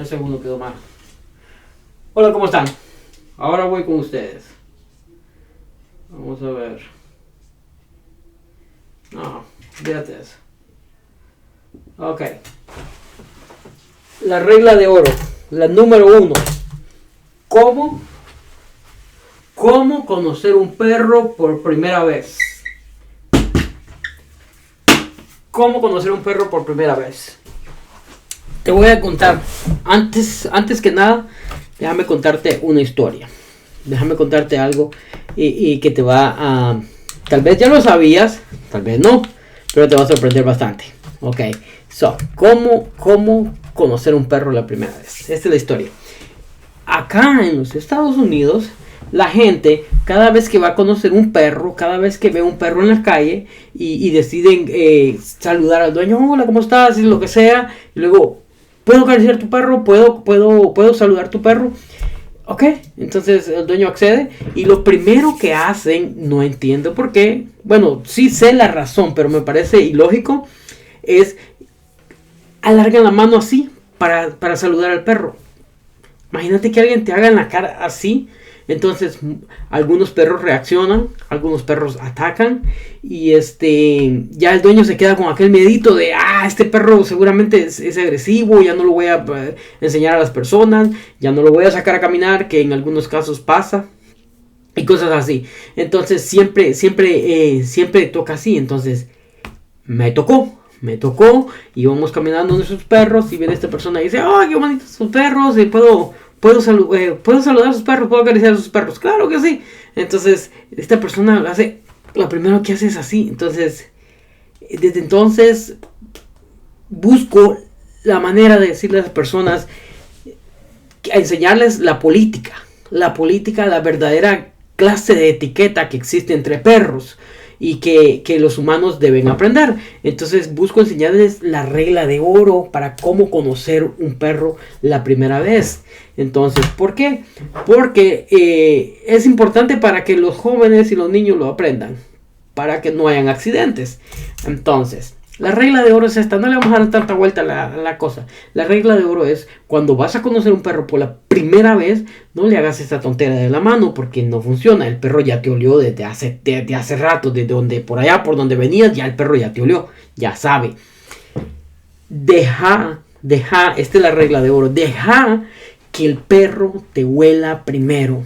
El segundo quedó mal. Hola, ¿cómo están? Ahora voy con ustedes. Vamos a ver. No, fíjate eso. Ok. La regla de oro. La número 1. ¿Cómo conocer un perro por primera vez? ¿Cómo conocer un perro por primera vez? Te voy a contar. Antes que nada, déjame contarte una historia. Déjame contarte algo y que te va a... Tal vez ya lo sabías, tal vez no, pero te va a sorprender bastante. Ok. ¿Cómo conocer un perro la primera vez? Esta es la historia. Acá en los Estados Unidos, la gente, cada vez que va a conocer un perro, cada vez que ve un perro en la calle y deciden saludar al dueño, hola, ¿cómo estás? Y lo que sea, y luego, ¿puedo acariciar tu perro? ¿Puedo saludar tu perro? Ok, entonces el dueño accede y lo primero que hacen, no entiendo por qué, bueno, sí sé la razón, pero me parece ilógico, es alargan la mano así para saludar al perro. Imagínate que alguien te haga en la cara así. Entonces algunos perros reaccionan, algunos perros atacan y ya el dueño se queda con aquel miedito de este perro seguramente es agresivo, ya no lo voy a enseñar a las personas, ya no lo voy a sacar a caminar, que en algunos casos pasa y cosas así. Entonces siempre toca así. Entonces me tocó, íbamos caminando nuestros perros y viene esta persona y dice, qué bonitos sus perros, ¿puedo saludar a sus perros? ¿Puedo acariciar a sus perros? Claro que sí. Entonces esta persona lo primero que hace es así. Entonces desde entonces busco la manera de decirle a las personas, a enseñarles la política, la verdadera clase de etiqueta que existe entre perros y que los humanos deben aprender. Entonces busco enseñarles la regla de oro para cómo conocer un perro la primera vez. Entonces, ¿por qué? Porque es importante para que los jóvenes y los niños lo aprendan, para que no hayan accidentes. Entonces, la regla de oro es esta. No le vamos a dar tanta vuelta a la cosa. La regla de oro es, cuando vas a conocer un perro por la primera vez, no le hagas esta tontera de la mano, porque no funciona. El perro ya te olió desde hace rato, desde por donde venías, ya el perro ya te olió, ya sabe. Deja, esta es la regla de oro, deja que el perro te huela primero.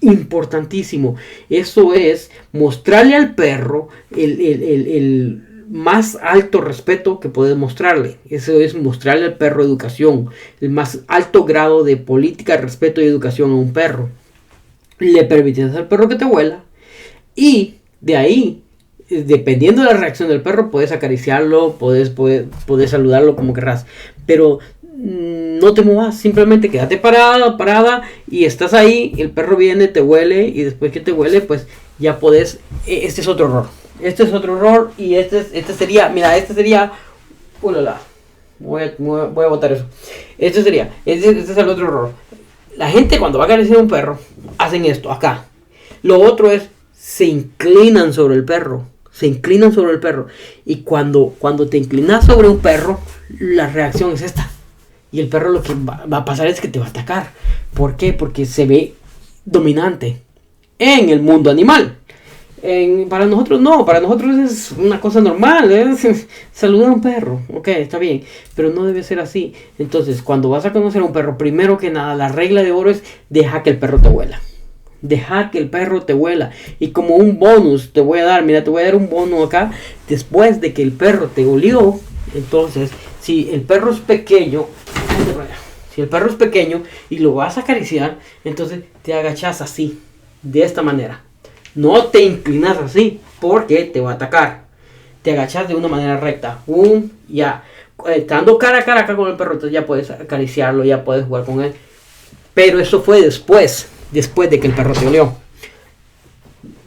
Importantísimo. Eso es mostrarle al perro el más alto respeto que puedes mostrarle. Eso es mostrarle al perro educación, el más alto grado de política, respeto y educación a un perro. Le permites al perro que te huela y de ahí, dependiendo de la reacción del perro, puedes acariciarlo, puedes saludarlo como querrás, pero no te muevas, simplemente quédate parada y estás ahí, el perro viene, te huele y después que te huele, pues ya puedes. Este es otro error y este sería, voy a botar eso. Este es el otro error. La gente cuando va a acariciar a un perro hacen esto acá. Lo otro es, se inclinan sobre el perro. Y cuando te inclinas sobre un perro, la reacción es esta. Y el perro lo que va a pasar es que te va a atacar. ¿Por qué? Porque se ve dominante en el mundo animal. Para nosotros no, para nosotros es una cosa normal, saludar a un perro, ok, está bien, pero no debe ser así. Entonces, cuando vas a conocer a un perro, primero que nada, la regla de oro es deja que el perro te huela. Y como un bonus te voy a dar un bonus acá, después de que el perro te olió. Entonces, si el perro es pequeño y lo vas a acariciar, entonces te agachas así, de esta manera. No te inclinas así, porque te va a atacar. Te agachas de una manera recta. Estando cara a cara acá con el perro, entonces ya puedes acariciarlo, ya puedes jugar con él. Pero eso fue después de que el perro te olió.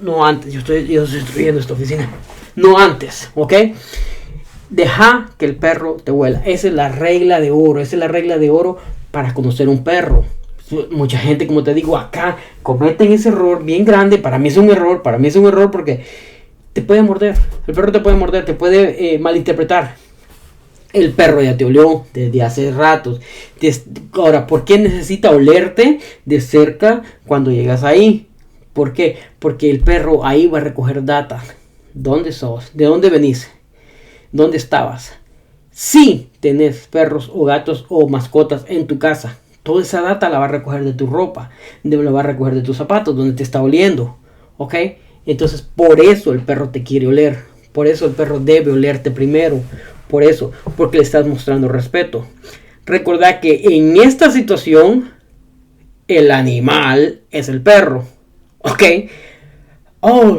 No antes. Yo estoy destruyendo esta oficina. No antes, ¿ok? Deja que el perro te huela. Esa es la regla de oro. Para conocer un perro. Mucha gente, como te digo, acá cometen ese error bien grande. Para mí es un error porque te puede morder. El perro te puede morder, te puede malinterpretar. El perro ya te olió desde hace ratos. Ahora, ¿por qué necesita olerte de cerca cuando llegas ahí? ¿Por qué? Porque el perro ahí va a recoger data. ¿Dónde sos? ¿De dónde venís? ¿Dónde estabas? Si tenés perros o gatos o mascotas en tu casa, toda esa data la va a recoger de tu ropa, la va a recoger de tus zapatos, donde te está oliendo. ¿Ok? Entonces, por eso el perro te quiere oler. Por eso el perro debe olerte primero. Por eso, porque le estás mostrando respeto. Recordad que en esta situación, el animal es el perro. ¿Ok? Oh,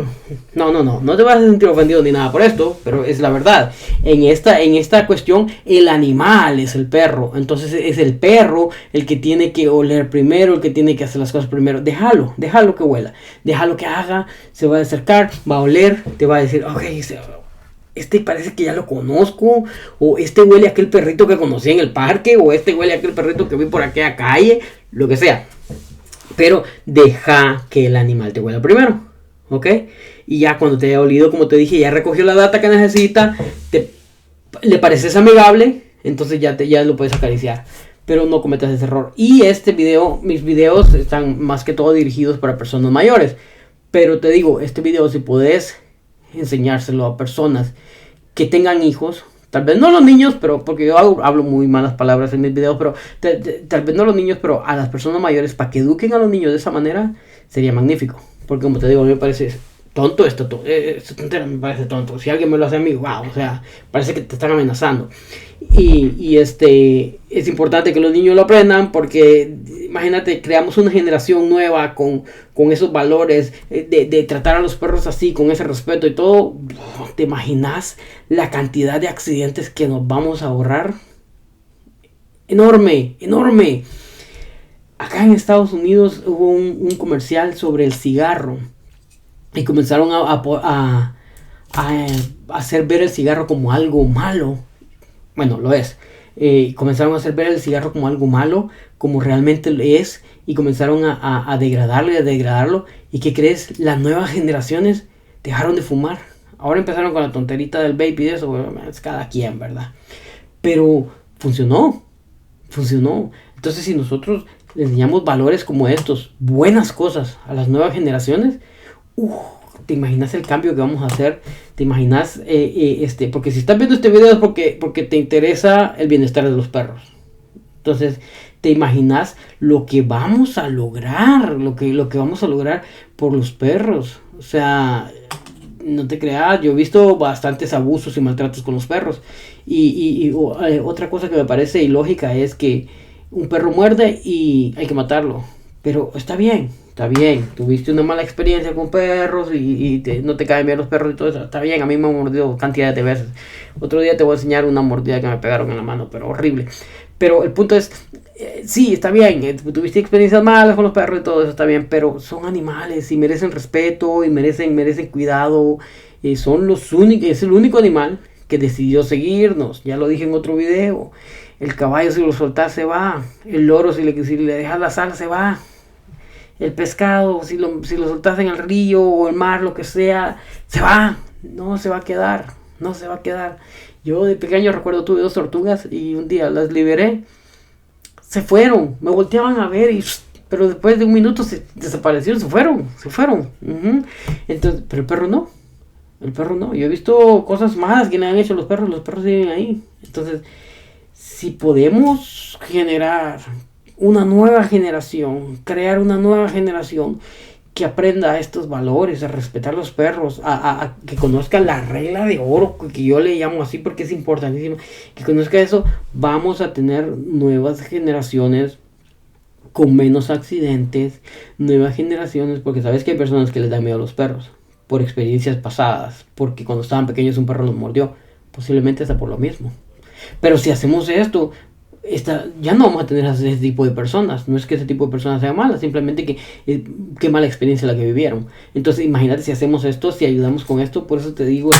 no te vas a sentir ofendido ni nada por esto, pero es la verdad. En esta cuestión, el animal es el perro. Entonces es el perro el que tiene que oler primero, el que tiene que hacer las cosas primero. Déjalo que huela. Déjalo que haga, se va a acercar, va a oler, te va a decir, ok, este parece que ya lo conozco, o este huele a aquel perrito que conocí en el parque, o este huele a aquel perrito que vi por aquella calle, lo que sea. Pero deja que el animal te huela primero, ¿ok? Y ya cuando te haya olido, como te dije, ya recogió la data que necesita, le pareces amigable, entonces ya lo puedes acariciar. Pero no cometas ese error. Y mis videos están más que todo dirigidos para personas mayores. Pero te digo, este video si puedes enseñárselo a personas que tengan hijos, tal vez no los niños, pero porque yo hablo muy malas palabras en mis videos, pero tal vez no los niños, pero a las personas mayores, para que eduquen a los niños de esa manera, sería magnífico. Porque como te digo, a mí me parece tonto esto tontera me parece tonto. Si alguien me lo hace a mí, wow, o sea, parece que te están amenazando. Y es importante que los niños lo aprendan, porque imagínate, creamos una generación nueva con esos valores de tratar a los perros así, con ese respeto y todo. ¿Te imaginas la cantidad de accidentes que nos vamos a ahorrar? Enorme. Acá en Estados Unidos hubo un comercial sobre el cigarro y comenzaron a hacer ver el cigarro como algo malo. Bueno, lo es. Comenzaron a hacer ver el cigarro como algo malo, como realmente lo es, y comenzaron a degradarlo y a degradarlo. ¿Y qué crees? Las nuevas generaciones dejaron de fumar. Ahora empezaron con la tonterita del vape y eso, bueno, es cada quien, ¿verdad? Pero funcionó. Entonces, si nosotros le enseñamos valores como estos, buenas cosas a las nuevas generaciones, ¿te imaginas el cambio que vamos a hacer? ¿Te imaginas? Porque si estás viendo este video es porque te interesa el bienestar de los perros. Entonces, ¿te imaginas lo que vamos a lograr? Lo que vamos a lograr por los perros. O sea, no te creas, yo he visto bastantes abusos y maltratos con los perros. Otra cosa que me parece ilógica es que un perro muerde y hay que matarlo. Pero está bien. Tuviste una mala experiencia con perros y no te caen bien los perros y todo eso. Está bien, a mí me han mordido cantidad de veces. Otro día te voy a enseñar una mordida que me pegaron en la mano, pero horrible. Pero el punto es, sí, está bien, tuviste experiencias malas con los perros y todo eso, está bien, pero son animales y merecen respeto y merecen cuidado. Son los únicos, es el único animal que decidió seguirnos. Ya lo dije en otro video. El caballo, si lo soltas, se va. El loro, si le dejas la sal, se va. El pescado, si lo soltas en el río o el mar, lo que sea, se va. No se va a quedar. Yo de pequeño recuerdo, tuve 2 tortugas y un día las liberé. Se fueron. Me volteaban a ver pero después de un minuto desaparecieron, se fueron. Entonces, pero el perro no. Yo he visto cosas malas que le han hecho los perros siguen ahí. Entonces, si podemos generar una nueva generación, crear una nueva generación que aprenda estos valores, a respetar los perros, a que conozca la regla de oro, que yo le llamo así porque es importantísimo, que conozca eso, vamos a tener nuevas generaciones con menos accidentes, nuevas generaciones, porque sabes que hay personas que les dan miedo a los perros, por experiencias pasadas, porque cuando estaban pequeños un perro los mordió, posiblemente hasta por lo mismo. Pero si hacemos esto, ya no vamos a tener ese tipo de personas. No es que ese tipo de personas sea mala, simplemente que mala experiencia la que vivieron. Entonces imagínate si hacemos esto, si ayudamos con esto. Por eso te digo,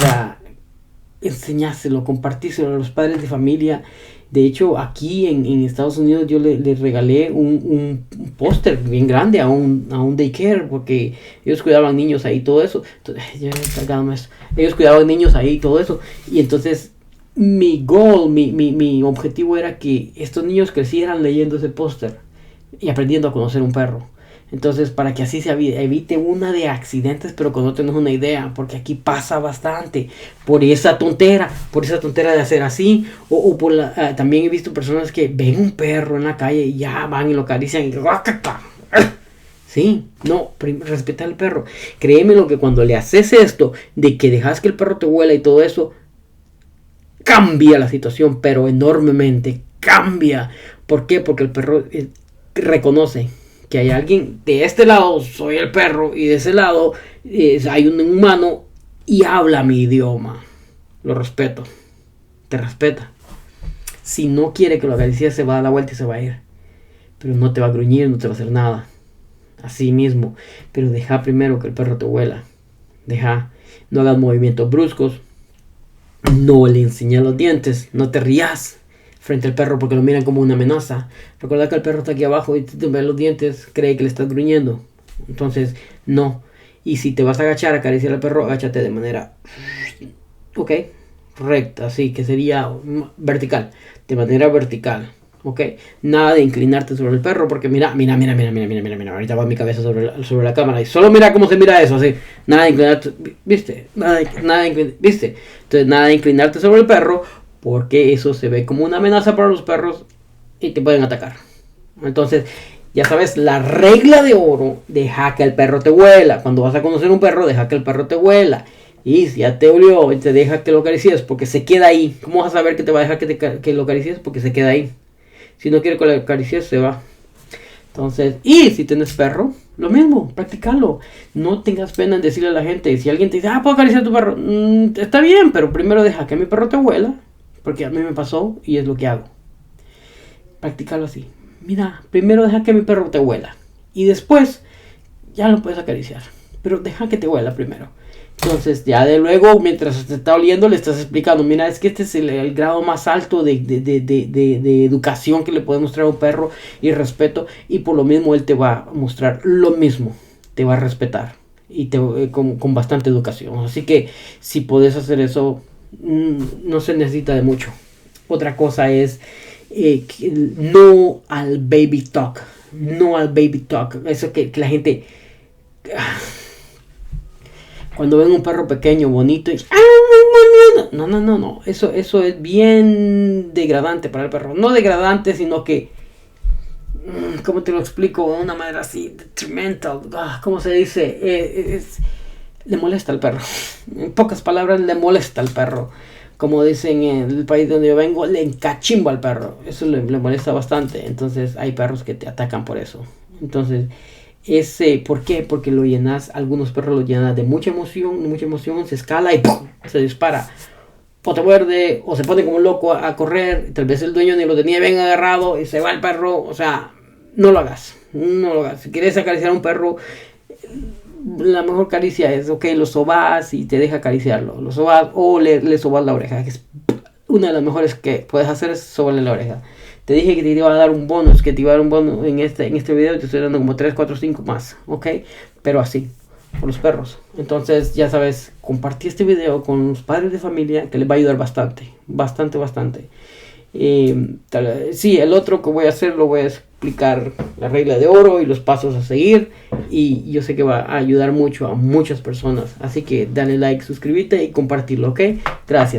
enseñárselo, compartírselo a los padres de familia. De hecho, aquí en Estados Unidos yo le regalé un póster bien grande a un daycare, porque ellos cuidaban niños ahí, todo eso. Entonces, ellos cuidaban niños ahí, todo eso. Y entonces mi objetivo era que estos niños crecieran leyendo ese póster y aprendiendo a conocer un perro. Entonces, para que así se evite una de accidentes, pero cuando no tenés una idea, porque aquí pasa bastante por esa tontera de hacer así, o por también he visto personas que ven un perro en la calle y ya van y lo acarician y sí, no, respeta al perro. Créeme lo que cuando le haces esto, de que dejas que el perro te huela y todo eso, cambia la situación, pero enormemente, cambia. ¿Por qué? Porque el perro reconoce que hay alguien de este lado, soy el perro, y de ese lado hay un humano y habla mi idioma. Lo respeto, te respeta. Si no quiere que lo acaricies, se va a dar la vuelta y se va a ir. Pero no te va a gruñir, no te va a hacer nada. Así mismo. Pero deja primero que el perro te huela. Deja, no hagas movimientos bruscos. No le enseñes los dientes, no te rías frente al perro porque lo miran como una amenaza. Recuerda que el perro está aquí abajo y te ve los dientes, cree que le estás gruñendo. Entonces, no. Y si te vas a agachar a acariciar al perro, agáchate de manera, ok, recta, así que sería vertical, de manera vertical. Ok, nada de inclinarte sobre el perro porque mira, ahorita va mi cabeza sobre la cámara y solo mira cómo se mira eso, así, nada de inclinarte, viste, viste, entonces nada de inclinarte sobre el perro porque eso se ve como una amenaza para los perros y te pueden atacar. Entonces, ya sabes, la regla de oro, deja que el perro te huela. Cuando vas a conocer un perro, deja que el perro te huela. Y si ya te olió y te deja que lo acaricies porque se queda ahí. ¿Cómo vas a saber que te va a dejar que lo acaricies? Porque se queda ahí. Si no quiere que lo acaricies, se va. Entonces, y si tienes perro, lo mismo, practicalo. No tengas pena en decirle a la gente. Si alguien te dice, puedo acariciar a tu perro, está bien, pero primero deja que mi perro te huela. Porque a mí me pasó y es lo que hago. Practicalo así. Mira, primero deja que mi perro te huela. Y después, ya lo puedes acariciar. Pero deja que te huela primero. Entonces, ya de luego, mientras te está oliendo, le estás explicando, mira, es que este es el grado más alto de educación que le puede mostrar a un perro y respeto. Y por lo mismo, él te va a mostrar lo mismo. Te va a respetar. Y con bastante educación. Así que, si puedes hacer eso, no se necesita de mucho. Otra cosa es no al baby talk. No al baby talk. Eso que la gente... Cuando ven un perro pequeño, bonito, y no. Eso es bien degradante para el perro. No degradante, sino que, ¿cómo te lo explico? De una manera así, detrimental. ¿Cómo se dice? Le molesta al perro. En pocas palabras, le molesta al perro. Como dicen en el país donde yo vengo, le encachimba al perro. Eso le molesta bastante. Entonces hay perros que te atacan por eso. Entonces... ¿por qué? Porque lo llenas, algunos perros lo llenan de mucha emoción, se escala y ¡pum! Se dispara. O te muerde, o se pone como loco a correr, tal vez el dueño ni lo tenía bien agarrado y se va el perro. O sea, no lo hagas. Si quieres acariciar a un perro, la mejor caricia es, lo sobas y te deja acariciarlo. Lo sobas o le sobas la oreja, que es una de las mejores que puedes hacer, es sobarle la oreja. Te dije que te iba a dar un bonus, en este video te estoy dando como 3, 4, 5 más, ¿ok? Pero así, por los perros. Entonces, ya sabes, compartí este video con los padres de familia que les va a ayudar bastante. Sí, el otro que voy a hacer, lo voy a explicar la regla de oro y los pasos a seguir. Y yo sé que va a ayudar mucho a muchas personas. Así que dale like, suscríbete y compartirlo, ¿ok? Gracias.